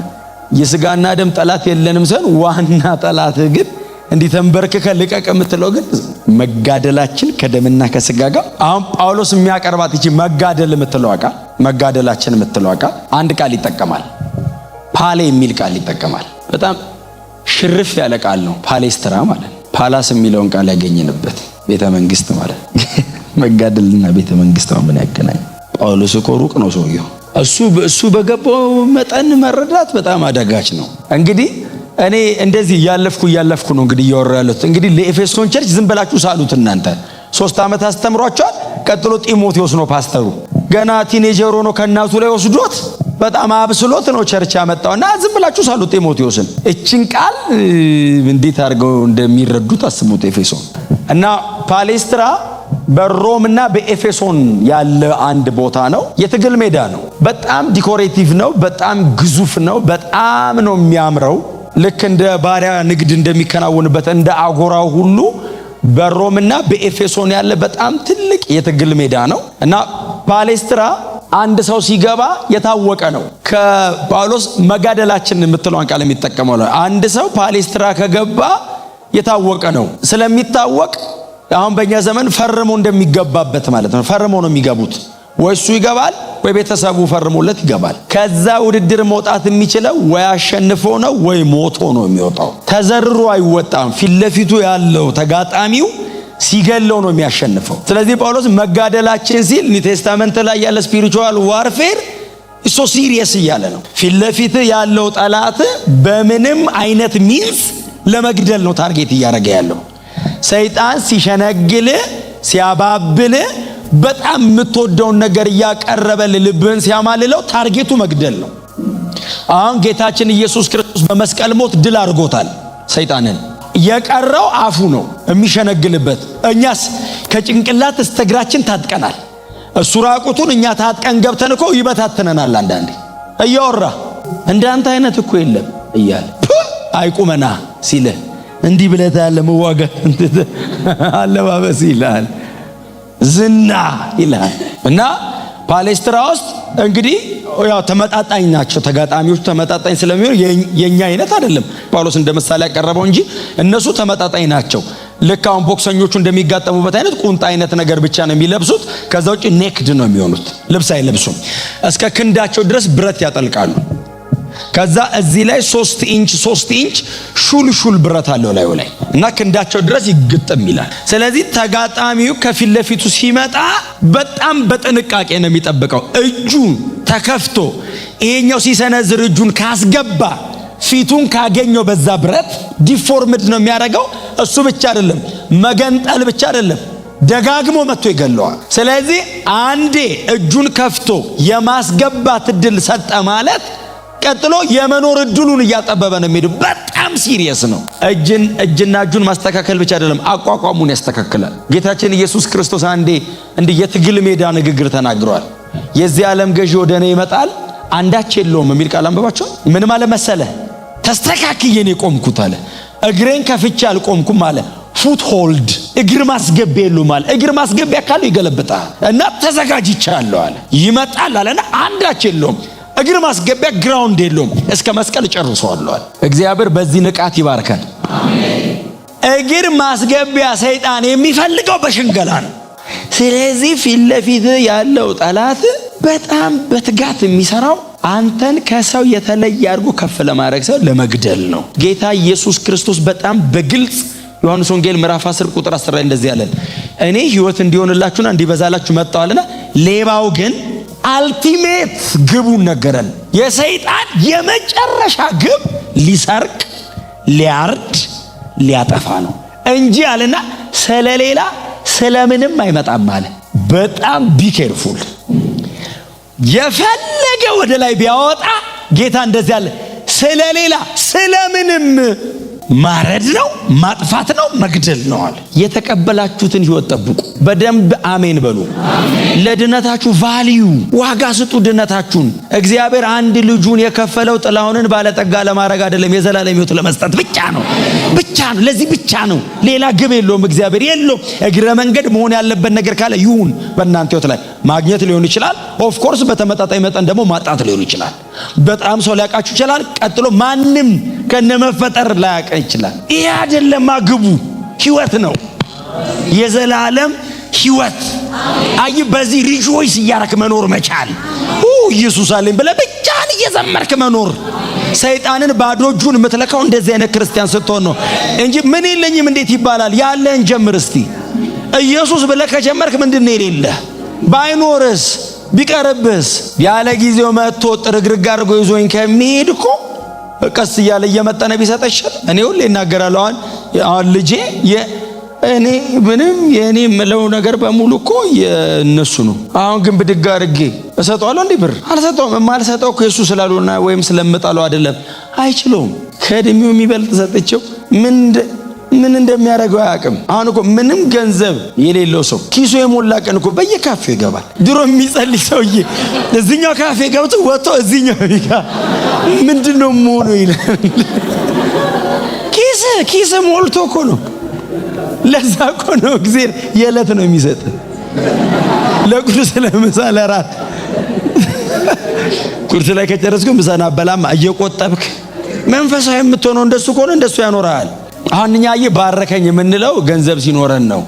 የስጋና ደም ጠላት የለንም ሰን ዋና ጠላት ግን እንዲህ ተንበርክከ ልቀቅ የምትለው ግን መጋደላችን ከደምና ከስጋ ጋር። አሁን ጳውሎስ የሚያቀርባት እቺ መጋደል የምትለው ቃል መጋደላችን የምትለው ቃል አንድ ቃል ይጠቀማል። ፓሌ የሚል ቃል ይጠቀማል። በጣም ሽርፍ ያለ ቃል ነው ፓሌስትራ ማለት። ፓላስ የሚለውን ቃል ያገኘንበት ቤተ መንግስት ማለት። መጋደልና ቤተ መንግስት ምን ያገናኝ? ጳውሎስ እኮ ሩቅ ነው ሰውየው። እሱ በገባው መጠን መረዳት በጣም አዳጋች ነው። እንግዲህ እኔ እንደዚህ እያለፍኩ ነው እንግዲህ እያወራሁ ያለሁት። እንግዲህ ለኤፌሶን ቸርች ዝም ብላችሁ ሳሉት እናንተ 3 ዓመት አስተምሯቸዋል። ቀጥሎ ጢሞቴዎስ ነው ፓስተሩ። ገና ቲኔጀር ሆኖ ከእናቱ ላይ ወስዶት በጣም አብስሎት ነው ቸርች ያመጣውና ዝም ብላችሁ ሳሉት ጢሞቴዎስን። እቺን ቃል እንዴት አድርገው እንደሚረዱት አስቡት። ኤፌሶን እና ፓሌስትራ በሮምና በኤፌሶን ያለ አንድ ቦታ ነው። የትግል ሜዳ ነው። በጣም ዲኮሬቲቭ ነው። በጣም ግዙፍ ነው። በጣም ነው የሚያምረው። ልክ እንደ ባሪያ ንግድ እንደሚከናወንበት እንደ አጎራው ሁሉ በሮምና በኤፌሶን ያለ በጣም ትልቅ የትግል ሜዳ ነው እና ፓሌስትራ አንድ ሰው ሲገባ የታወቀ ነው። ከጳውሎስ መጋደላችን የምትለውን ቃል የሚጠቀመው ነው። አንድ ሰው ፓሌስትራ ከገባ የታወቀ ነው። ስለሚታወቅ አሁን በእኛ ዘመን ፈርሞ እንደሚገባበት ማለት ነው። ፈርሞ ነው የሚገቡት። ወይ እሱ ይገባል ወይ ቤተሰቡ ፈርሞለት ይገባል። ከዛ ውድድር መውጣት የሚችለው ወይ አሸንፎ ነው ወይ ሞቶ ነው የሚወጣው። ተዘርሮ አይወጣም። ፊት ለፊቱ ያለው ተጋጣሚው ሲገለው ነው የሚያሸንፈው። ስለዚህ ጳውሎስ መጋደላችን ሲል ኒው ቴስታመንት ላይ ያለ ስፒሪቹዋል ዋርፌር እሱ ሲሪየስ እያለ ነው። ፊት ለፊት ያለው ጠላት በምንም አይነት ሚንስ ለመግደል ነው ታርጌት እያደረገ ያለው። ሰይጣን ሲሸነግል ሲያባብል በጣም የምትወደውን ነገር እያቀረበል ልብህን ሲያማልለው ታርጌቱ መግደል ነው። አሁን ጌታችን ኢየሱስ ክርስቶስ በመስቀል ሞት ድል አድርጎታል ሰይጣንን። የቀረው አፉ ነው የሚሸነግልበት። እኛስ ከጭንቅላት እስከ እግራችን ታጥቀናል። እሱ ራቁቱን እኛ ታጥቀን ገብተን እኮ ይበታተነናል። አንዳንዴ እያወራ እንዳንተ አይነት እኮ የለም እያለ አይቁመና ሲለ እንዲህ ብለህ ያለ መዋጋት አለባበስ ይላል፣ ዝና ይላል። እና ፓሌስትራ ውስጥ እንግዲህ ያው ተመጣጣኝ ናቸው ተጋጣሚዎቹ። ተመጣጣኝ ስለሚሆን የኛ አይነት አይደለም ጳውሎስ እንደ ምሳሌ ያቀረበው እንጂ እነሱ ተመጣጣኝ ናቸው። ልክ አሁን ቦክሰኞቹ እንደሚጋጠሙበት አይነት ቁንጣ አይነት ነገር ብቻ ነው የሚለብሱት። ከዛ ውጪ ኔክድ ነው የሚሆኑት። ልብስ አይለብሱም። እስከ ክንዳቸው ድረስ ብረት ያጠልቃሉ። ከዛ እዚህ ላይ 3 ኢንች ሹል ብረት አለው ላይ እና ክንዳቸው ድረስ ይግጥም ይላል። ስለዚህ ተጋጣሚው ከፊት ለፊቱ ሲመጣ በጣም በጥንቃቄ ነው የሚጠብቀው። እጁን ተከፍቶ ይሄኛው ሲሰነዝር እጁን ካስገባ ፊቱን ካገኘው በዛ ብረት ዲፎርምድ ነው የሚያደርገው። እሱ ብቻ አይደለም መገንጠል ብቻ አይደለም ደጋግሞ መጥቶ ይገለዋል። ስለዚህ አንዴ እጁን ከፍቶ የማስገባት እድል ሰጠ ማለት ቀጥሎ የመኖር እድሉን እያጠበበ ነው የሚሄደው። በጣም ሲሪየስ ነው። እጅና እጁን ማስተካከል ብቻ አይደለም አቋቋሙን ያስተካክላል። ጌታችን ኢየሱስ ክርስቶስ አንዴ እንዲህ የትግል ሜዳ ንግግር ተናግሯል። የዚህ ዓለም ገዢ ወደ እኔ ይመጣል አንዳች የለውም የሚል ቃል አንብባችሁ ምን ማለት መሰለ? ተስተካክዬ ነው የቆምኩት አለ። እግሬን ከፍቼ አልቆምኩም አለ። ፉት ሆልድ እግር ማስገቢያ የለውም አለ። እግር ማስገቢያ ካለው ይገለብጣል እና ተዘጋጅቻለሁ አለ። ይመጣል አለና አንዳች የለውም እግር ማስገቢያ ግራውንድ የለውም እስከ መስቀል ጨርሷል። እግዚአብሔር በዚህ ንቃት ይባርከን። አሜን። እግር ማስገቢያ ሰይጣን የሚፈልገው በሽንገላ ነው። ስለዚህ ፊት ለፊት ያለው ጠላት በጣም በትጋት የሚሰራው አንተን ከሰው የተለየ አድርጎ ከፍ ለማድረግ ሰው ለመግደል ነው። ጌታ ኢየሱስ ክርስቶስ በጣም በግልጽ ዮሐንስ ወንጌል ምዕራፍ 10 ቁጥር 10 ላይ እንደዚህ ያለን እኔ ሕይወት እንዲሆንላችሁና እንዲበዛላችሁ መጣዋልና ሌባው ግን አልቲሜት ግቡን ነገረን። የሰይጣን የመጨረሻ ግብ ሊሰርቅ፣ ሊያርድ፣ ሊያጠፋ ነው እንጂ አለና ስለሌላ ስለምንም አይመጣም አለ። በጣም ቢኬርፉል። የፈለገ ወደ ላይ ቢያወጣ ጌታ እንደዚህ አለ፣ ስለሌላ ስለምንም ማረድ ነው፣ ማጥፋት ነው፣ መግደል ነው አለ። የተቀበላችሁትን ሕይወት ጠብቁ። በደንብ አሜን በሉ። ለድነታችሁ ቫልዩ ዋጋ ስጡ። ድነታችሁን እግዚአብሔር አንድ ልጁን የከፈለው ጥላሁንን ባለጠጋ ለማድረግ አይደለም፣ የዘላለም ሕይወት ለመስጠት ብቻ ነው። ለዚህ ብቻ ነው። ሌላ ግብ የለውም። እግዚአብሔር የለውም። እግረ መንገድ መሆን ያለበት ነገር ካለ ይሁን። በእናንተ ሕይወት ላይ ማግኘት ሊሆን ይችላል። ኦፍ ኮርስ በተመጣጣኝ መጠን ደግሞ ማጣት ሊሆን ይችላል። በጣም ሰው ሊያውቃችሁ ይችላል። ቀጥሎ ማንም ከነመፈጠር ላያውቅ ይችላል። ይሄ አይደለም ግቡ። ሕይወት ነው፣ የዘላለም ሕይወት። አይ በዚህ ሪጆይስ እያረክ መኖር መቻል። ኢየሱስ አለኝ ብለህ ብቻህን እየዘመርክ መኖር ሰይጣንን ባዶ እጁን የምትለካው እንደዚህ አይነት ክርስቲያን ስትሆን ነው እንጂ ምን የለኝም እንዴት ይባላል? ያለህን ጀምር እስቲ። ኢየሱስ ብለህ ከጀመርክ ምንድን ነው የሌለህ? ባይኖርስ ቢቀርብስ? ያለ ጊዜው መጥቶ ጥርግርግ አድርጎ ይዞኝ ከሚሄድ እኮ ቀስ እያለ እየመጠነ ቢሰጠሽ። እኔ ሁሌ እናገራለሁ። አሁን ልጄ እኔ ምንም የኔ የምለው ነገር በሙሉ እኮ የነሱ ነው። አሁን ግን ብድግ አድርጌ እሰጠዋለሁ እንዴ? ብር አልሰጠውም። የማልሰጠው እኮ የሱ ስላልሆነ ወይም ስለምጣለው አይደለም። አይችለውም። ከእድሜው የሚበልጥ ሰጥቼው ምን እንደሚያደርገው አያውቅም። አሁን እኮ ምንም ገንዘብ የሌለው ሰው ኪሱ የሞላ ቀን እኮ በየካፌው ይገባል። ድሮ የሚጸልይ ሰውዬ እዚህኛው ካፌ ገብቶ ወጥቶ እዚህኛው ምንድነው መሆኑ ይላል። ኪስ ሞልቶ እኮ ነው። ለዛ እኮ ነው እግዚአብሔር የዕለት ነው የሚሰጥ። ለቁርስ ለምሳ ለራት ቁርስ ላይ ከጨረስኩ ምሳና አበላም እየቆጠብክ መንፈሳዊ የምትሆነው እንደሱ ከሆነ እንደሱ ያኖራል። አሁን እኛ ባረከኝ የምንለው ገንዘብ ሲኖረን ነው።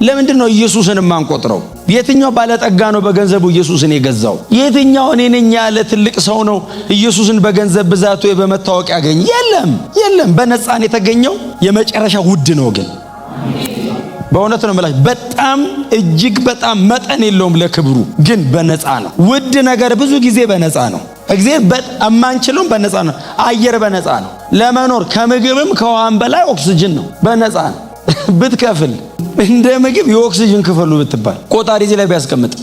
ለምንድን ነው ኢየሱስን ማንቆጥረው? የትኛው ባለጠጋ ነው በገንዘቡ ኢየሱስን የገዛው? የትኛው እኔ ነኝ ያለ ትልቅ ሰው ነው ኢየሱስን በገንዘብ ብዛቱ በመታወቅ ያገኝ? የለም። በነፃን የተገኘው የመጨረሻ ውድ ነው። ግን በእውነት ነው የምላችሁ፣ በጣም እጅግ በጣም መጠን የለውም ለክብሩ፣ ግን በነፃ ነው። ውድ ነገር ብዙ ጊዜ በነፃ ነው። እግዚአብሔር በጣም ማንችለው በነፃ ነው። አየር በነፃ ነው። ለመኖር ከምግብም ከውሃም በላይ ኦክሲጅን ነው፣ በነፃ ነው። ብትከፍል እንደ ምግብ የኦክሲጅን ክፈሉ ብትባል ቆጣሪ እዚህ ላይ ቢያስቀምጥ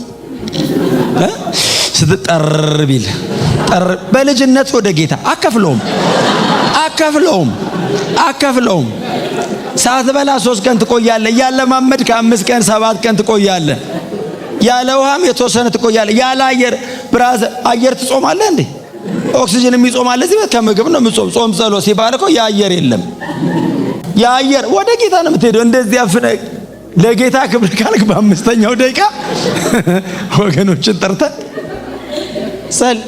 ስትጠር ቢል በልጅነት ወደ ጌታ አከፍለውም ሳትበላ 3 ቀን ትቆያለህ። ያለ ማመድ ከ5 ቀን 7 ቀን ትቆያለህ። ያለ ውሃም የተወሰነ ትቆያለህ። ያለ አየር ብራዘር አየር ትጾማለህ እንዴ? ኦክሲጅን የሚጾማለህ እዚህ ከምግብ ነው የምጾም። ጾም ጸሎት ሲባል እኮ የአየር የለም። የአየር ወደ ጌታ ነው የምትሄደው። እንደዚህ አፍነ ለጌታ ክብር ካልክ በ5ኛው ደቂቃ ወገኖችን ጠርተህ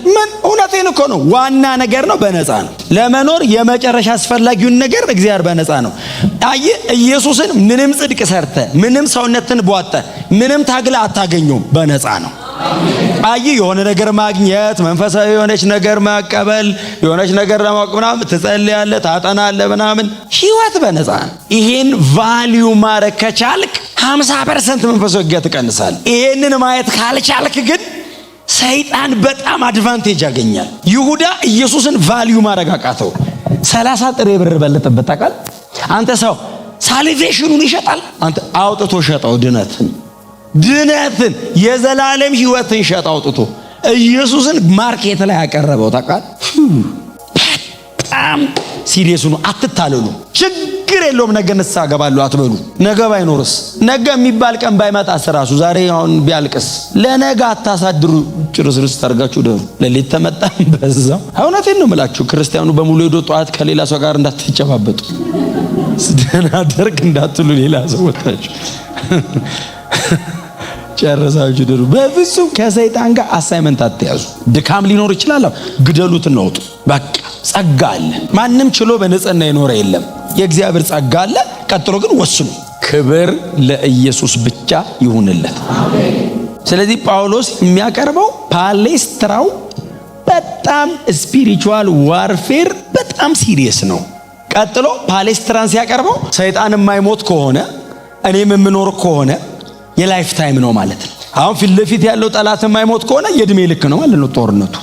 ምን እውነቴን እኮ ነው። ዋና ነገር ነው፣ በነፃ ነው። ለመኖር የመጨረሻ አስፈላጊውን ነገር እግዚአብሔር በነፃ ነው። ኢየሱስን ምንም ጽድቅ ሰርተ ምንም ሰውነትን ቧጠ ምንም ታግለ አታገኘውም፣ በነፃ ነው። የሆነ ነገር ማግኘት፣ መንፈሳዊ የሆነች ነገር መቀበል፣ የሆነች ነገር ለማወቅ ምናምን ትጸልያለህ፣ ታጠናለህ ምናምን፣ ህይወት በነፃ ነው። ይሄን ቫልዩ ማድረግ ከቻልክ 50% መንፈሳዊ ሕግ ትቀንሳለህ። ይሄንን ማየት ካልቻልክ ግን ሰይጣን በጣም አድቫንቴጅ ያገኛል። ይሁዳ ኢየሱስን ቫልዩ ማድረግ አቃተው። 30 ጥሬ ብር በለጠበት ታውቃለህ። አንተ ሰው ሳልቬሽኑን ይሸጣል፣ አንተ አውጥቶ ሸጠው ድነትን የዘላለም ህይወትን ሸጥ አውጥቶ ኢየሱስን ማርኬት ላይ ያቀረበው ታውቃለህ። በጣም ሲሪየስ ነው። አትታለሉ። ችግር የለውም። ነገ ንስሐ ገባለሁ አትበሉ። ነገ ባይኖርስ? ነገ የሚባል ቀን ባይመጣስ ራሱ ዛሬ አሁን ቢያልቅስ ለነገ አታሳድሩ። ጭርስርስ ታርጋችሁ ደሩ ለሌት ተመጣም በዛው። እውነቴን ነው የምላችሁ። ክርስቲያኑ በሙሉ ሄዶ ጠዋት ከሌላ ሰው ጋር እንዳትጨባበጡ፣ ደህና ደርግ እንዳትሉ፣ ሌላ ሰው ወጣችሁ ጨረሳችሁ ደሩ። በፍጹም ከሰይጣን ጋር አሳይመንት አትያዙ። ድካም ሊኖር ይችላል፣ ግደሉት፣ እናውጡ። በቃ ጸጋ አለ። ማንም ችሎ በንጽህና የኖረ የለም። የእግዚአብሔር ጸጋ አለ። ቀጥሎ ግን ወስኑ። ክብር ለኢየሱስ ብቻ ይሁንለት። ስለዚህ ጳውሎስ የሚያቀርበው ፓሌስትራው በጣም ስፒሪቹዋል ዋርፌር በጣም ሲሪየስ ነው። ቀጥሎ ፓሌስትራን ሲያቀርበው ሰይጣን የማይሞት ከሆነ እኔም የምኖር ከሆነ የላይፍ ታይም ነው ማለት ነው። አሁን ፊት ለፊት ያለው ጠላት የማይሞት ከሆነ የእድሜ ልክ ነው ማለት ነው ጦርነቱ።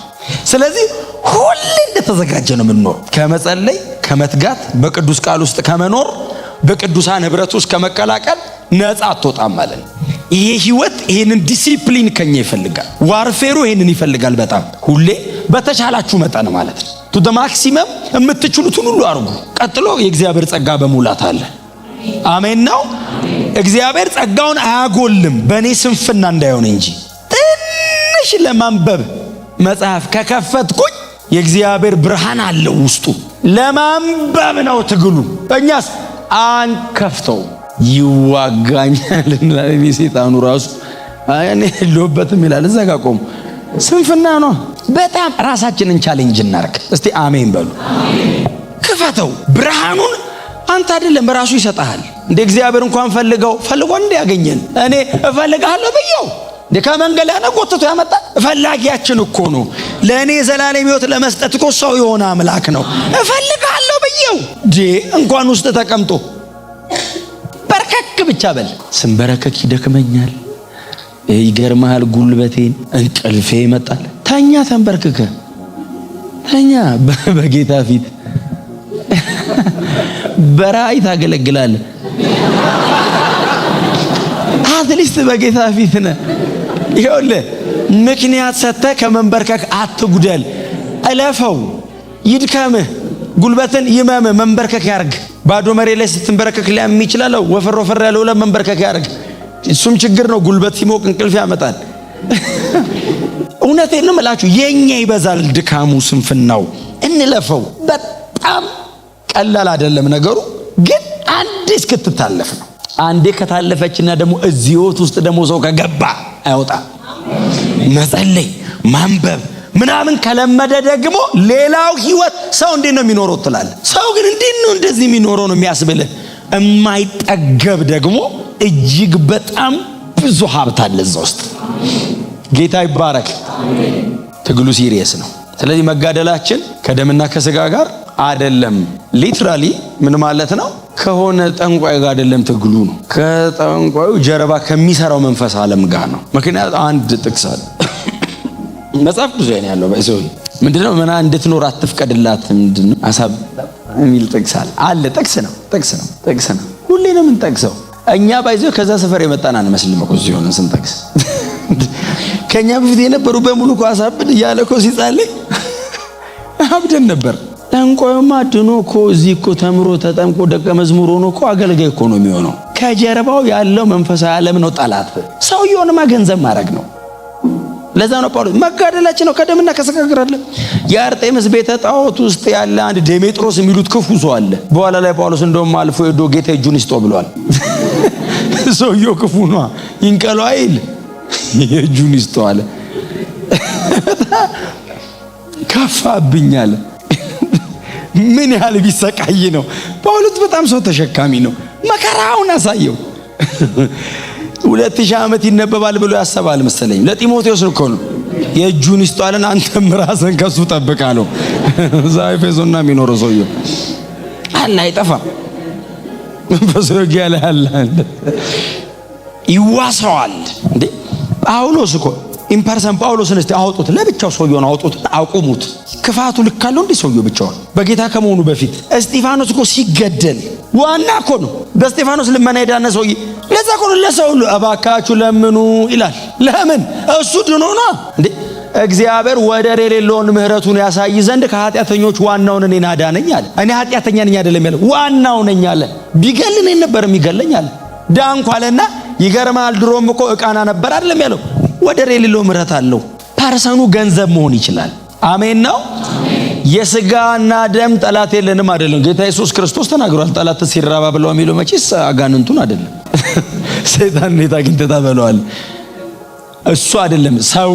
ስለዚህ ሁሌ እንደተዘጋጀ ነው የምንኖር። ከመጸለይ ከመትጋት በቅዱስ ቃል ውስጥ ከመኖር በቅዱሳን ህብረት ውስጥ ከመቀላቀል ነፃ አትወጣም ማለት ነው። ይሄ ህይወት ይሄንን ዲሲፕሊን ከኛ ይፈልጋል። ዋርፌሩ ይሄንን ይፈልጋል በጣም ሁሌ በተቻላችሁ መጠን ማለት ነው። ቱ ዘ ማክሲመም የምትችሉትን ሁሉ አድርጉ። ቀጥሎ የእግዚአብሔር ጸጋ በሙላት አለ። አሜን ነው። እግዚአብሔር ጸጋውን አያጎልም በእኔ ስንፍና እንዳይሆን እንጂ። ትንሽ ለማንበብ መጽሐፍ ከከፈትኩኝ የእግዚአብሔር ብርሃን አለው ውስጡ። ለማንበብ ነው ትግሉ። እኛስ አንከፍተው ይዋጋኛል እንላለን። ሰይጣኑ ራሱ እኔ የለሁበትም ይላል። እዛ ጋር ቆሙ። ስንፍና ነው። በጣም ራሳችንን ቻሌንጅ እናርግ። እስቲ አሜን በሉ። ክፈተው ብርሃኑን። አንተ አይደለም ራሱ ይሰጣል። እንደ እግዚአብሔር እንኳን ፈልጎ እንደ ያገኘን እኔ እፈልጋለሁ ብየው ከመንገድ ላይ ጎትቶ ያመጣ ፈላጊያችን እኮ ነው። ለእኔ ዘላለም ሕይወት ለመስጠት እኮ ሰው የሆነ አምላክ ነው። እፈልጋለሁ ብየው እንኳን ውስጥ ተቀምጦ በርከክ ብቻ በል። ስንበረከክ ይደክመኛል፣ ይገርምሃል፣ ጉልበቴን እንቅልፌ ይመጣል። ተኛ፣ ተንበርክከ ተኛ በጌታ ፊት በራእይ ታገለግላለህ። አትሊስት በጌታ ፊት ነህ። ይኸውልህ ምክንያት ሰጥተህ ከመንበርከክ አትጉደል። እለፈው፣ ይድከምህ፣ ጉልበትን ይመምህ፣ መንበርከክ ያርግ። ባዶ መሬት ላይ ስትንበረከክ ሊያም ይችላል። ወፈር ወፈር ያለው ለመንበርከክ ያርግ። እሱም ችግር ነው። ጉልበት ሲሞቅ እንቅልፍ ያመጣል። እውነቴን ነው የምላችሁ፣ የኛ ይበዛል ድካሙ፣ ስንፍናው። እንለፈው። በጣም ቀላል አይደለም ነገሩ፣ ግን አንዴ እስክትታለፍ ነው። አንዴ ከታለፈችና ደግሞ እዚህት ውስጥ ደግሞ ሰው ከገባ አይወጣ። መጸለይ፣ ማንበብ ምናምን ከለመደ ደግሞ ሌላው ህይወት ሰው እንዴት ነው የሚኖረው ትላለህ። ሰው ግን እንዴት ነው እንደዚህ የሚኖረው ነው የሚያስብልህ። የማይጠገብ ደግሞ እጅግ በጣም ብዙ ሀብት አለ እዛ ውስጥ። ጌታ ይባረክ። ትግሉ ሲሪየስ ነው። ስለዚህ መጋደላችን ከደምና ከስጋ ጋር አይደለም። ሊትራሊ ምን ማለት ነው? ከሆነ ጠንቋይ ጋር አይደለም ትግሉ ነው። ከጠንቋዩ ጀርባ ከሚሰራው መንፈስ ዓለም ጋር ነው። ምክንያቱም አንድ ጥቅስ አለ መጽሐፍ ቅዱስ ላይ ያለው ባይዘው ምንድነው? መና እንድትኖር አትፍቀድላት ምንድነው አሳብ የሚል ጥቅስ አለ። ጥቅስ ነው። ሁሌ ነው የምንጠቅሰው እኛ ባይዘው ከዛ ሰፈር የመጣን አንመስልም እኮ እዚህ ሆነን ስንጠቅስ። ከኛ በፊት የነበሩ በሙሉ እኮ አሳብድ እያለ እኮ ሲጻለይ አብደን ነበር። ጠንቋዩማ ድኖ እኮ እዚህ እኮ ተምሮ ተጠምቆ ደቀ መዝሙር ሆኖ እኮ አገልጋይ እኮ ነው የሚሆነው። ከጀርባው ያለው መንፈሳዊ ዓለም ነው ጠላት። ሰውየውንማ ገንዘብ ማድረግ ነው። ለዛ ነው ጳውሎስ መጋደላችን ነው ከደምና ከስጋ ጋር አይደለም። የአርጤምስ ቤተ ጣዖት ውስጥ ያለ አንድ ዴሜጥሮስ የሚሉት ክፉ ሰው አለ። በኋላ ላይ ጳውሎስ እንደውም አልፎ ሄዶ ጌታ እጁን ይስጠው ብሏል። ሰውየው ክፉ ነው፣ ይንቀሉ አይል እጁን ይስጠው አለ። ከፋብኛል። ምን ያህል ቢሰቃይ ነው። ጳውሎስ በጣም ሰው ተሸካሚ ነው። መከራውን አሳየው። 2000 ዓመት ይነበባል ብሎ ያሰባል መሰለኝ። ለጢሞቴዎስ እኮ ነው የእጁን ይስጧልን፣ አንተም ራስን ከሱ ጠብቃ ነው። ዛይፌዞና የሚኖረው ሰውየው አለ አይጠፋም። በሰውየው ላይ አለ ይዋሰዋል እንዴ ጳውሎስ እኮ ኢምፐርሰን ጳውሎስን እስቲ አውጡት፣ ለብቻው ሰውየውን አውጡት፣ አቁሙት። ክፋቱ ልክ አለው እንዴ ሰውየው ብቻውን በጌታ ከመሆኑ በፊት። እስጢፋኖስ እኮ ሲገደል ዋና እኮ ነው በእስጢፋኖስ ልመና የዳነ ሰውዬ። ለዛ እኮ ለሰው እባካችሁ ለምኑ ይላል። ለምን? እሱ ድኖ ነው እንዴ። እግዚአብሔር ወደር የሌለውን ምህረቱን ያሳይ ዘንድ ከኃጢአተኞች ዋናውን እኔን አዳነኝ አለ። እኔ ኃጢአተኛ ነኝ አይደለም ያለው፣ ዋናው ነኝ አለ። ቢገልን ነበር የሚገለኝ አለ። ዳንኩ አለና ይገርማል። ድሮም እኮ ዕቃና ነበር አይደለም ያለው። ወደር የሌለው ምህረት አለው። ፐርሰኑ ገንዘብ መሆን ይችላል። አሜን ነው። የስጋና ደም ጠላት የለንም አይደለም። ጌታ ኢየሱስ ክርስቶስ ተናግሯል። ጠላት ሲራባ ብለው የሚለው መቼስ አጋንንቱን አይደለም ሰይጣን ነው ታግንተታ ብለዋል። እሱ አይደለም። ሰው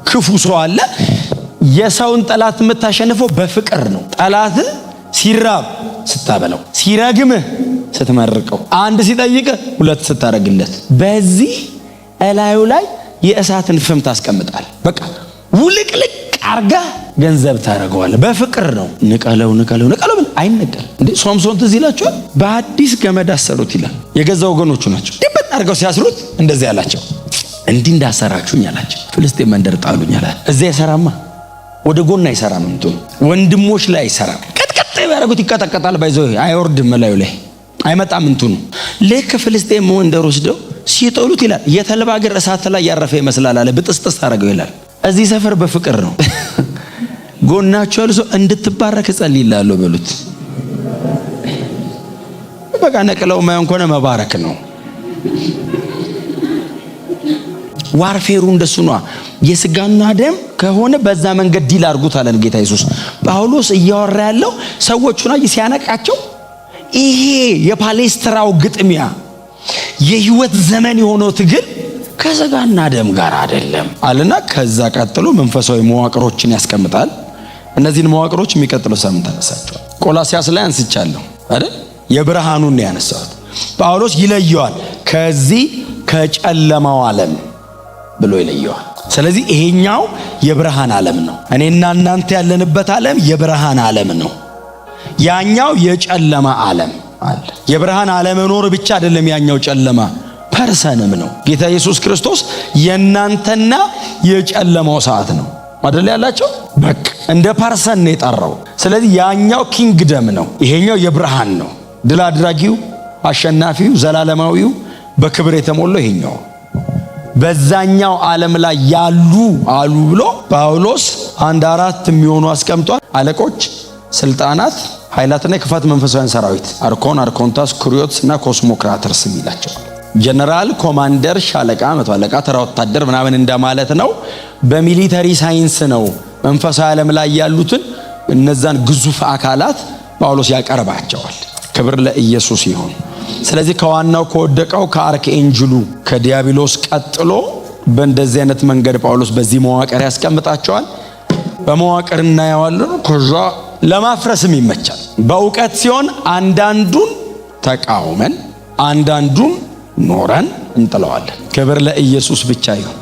ክፉ ሰው አለ። የሰውን ጠላት የምታሸንፈው በፍቅር ነው። ጠላት ሲራብ ስታበላው፣ ሲረግምህ ስትመርቀው፣ አንድ ሲጠይቅህ ሁለት ስታረግለት፣ በዚህ እላዩ ላይ የእሳትን ፍም ታስቀምጣል። በቃ ውልቅልቅ አርጋ ገንዘብ ታረጋዋለህ። በፍቅር ነው። ንቀለው ብል አይነቀል እንዴ። ሶምሶን ትዝ ይላችኋል። በአዲስ ገመድ አሰሩት ይላል። የገዛ ወገኖቹ ናቸው። ድብጥ አርገው ሲያስሩት እንደዚህ ያላቸው፣ እንዲህ እንዳሰራችሁኝ አላቸው። ፍልስጤም መንደር ጣሉኝ አለ። እዚያ አይሰራማ፣ ወደ ጎን አይሰራም። እንትን ወንድሞች ላይ አይሰራም። ቀጥቀጥ ያረጉት ይቀጠቀጣል። ባይዘው አይወርድም፣ ላዩ ላይ አይመጣም። እንትኑ ልክ ፍልስጤም መንደር ወስደው ሲጠሉት ይላል የተልባ እግር እሳት ላይ ያረፈ ይመስላል አለ። ብጥስጥስ ታረገው ይላል። እዚህ ሰፈር በፍቅር ነው። ጎናቸው ያለው እንድትባረክ ጸልይላለሁ በሉት። በቃ ነቅለው ማየን ከሆነ መባረክ ነው። ዋርፌሩ እንደሱ ነው። የስጋና ደም ከሆነ በዛ መንገድ ዲል አድርጉት አለን ጌታ ኢየሱስ። ጳውሎስ እያወራ ያለው ሰዎቹና ሲያነቃቸው ይሄ የፓሌስትራው ግጥሚያ የህይወት ዘመን የሆነው ትግል ከስጋና ደም ጋር አይደለም አለና ከዛ ቀጥሎ መንፈሳዊ መዋቅሮችን ያስቀምጣል። እነዚህን መዋቅሮች የሚቀጥለው ሳምንት አነሳቸዋል። ቆላስያስ ላይ አንስቻለሁ አይደል? የብርሃኑን ነው ያነሳሁት። ጳውሎስ ይለየዋል ከዚህ ከጨለማው ዓለም ብሎ ይለየዋል። ስለዚህ ይሄኛው የብርሃን ዓለም ነው። እኔና እናንተ ያለንበት ዓለም የብርሃን ዓለም ነው። ያኛው የጨለማ ዓለም አለ። የብርሃን አለመኖር ብቻ አይደለም ያኛው ጨለማ ፐርሰንም ነው። ጌታ ኢየሱስ ክርስቶስ የናንተና የጨለማው ሰዓት ነው አይደል ያላቸው? በቃ እንደ ፐርሰን ነው የጠራው። ስለዚህ ያኛው ኪንግደም ነው፣ ይሄኛው የብርሃን ነው። ድል አድራጊው፣ አሸናፊው፣ ዘላለማዊው በክብር የተሞላው ይሄኛው። በዛኛው ዓለም ላይ ያሉ አሉ ብሎ ጳውሎስ 1-4 የሚሆኑ አስቀምጧል። አለቆች፣ ስልጣናት፣ ኃይላትና የክፋት መንፈሳውያን ሰራዊት አርኮን፣ አርኮንታስ፣ ኩሪዮትስ እና ኮስሞክራተርስ የሚላቸው ጀነራል፣ ኮማንደር፣ ሻለቃ፣ መቶ አለቃ፣ ተራ ወታደር ምናምን እንደማለት ነው። በሚሊተሪ ሳይንስ ነው መንፈሳዊ ዓለም ላይ ያሉትን እነዛን ግዙፍ አካላት ጳውሎስ ያቀርባቸዋል። ክብር ለኢየሱስ ይሁን። ስለዚህ ከዋናው ከወደቀው ከአርክኤንጅሉ ከዲያብሎስ ቀጥሎ በእንደዚህ አይነት መንገድ ጳውሎስ በዚህ መዋቅር ያስቀምጣቸዋል። በመዋቅር እናየዋለን። ከዛ ለማፍረስም ይመቻል። በእውቀት ሲሆን አንዳንዱን ተቃውመን አንዳንዱን ኖረን እንጥለዋለን። ክብር ለኢየሱስ ብቻ ይሁን።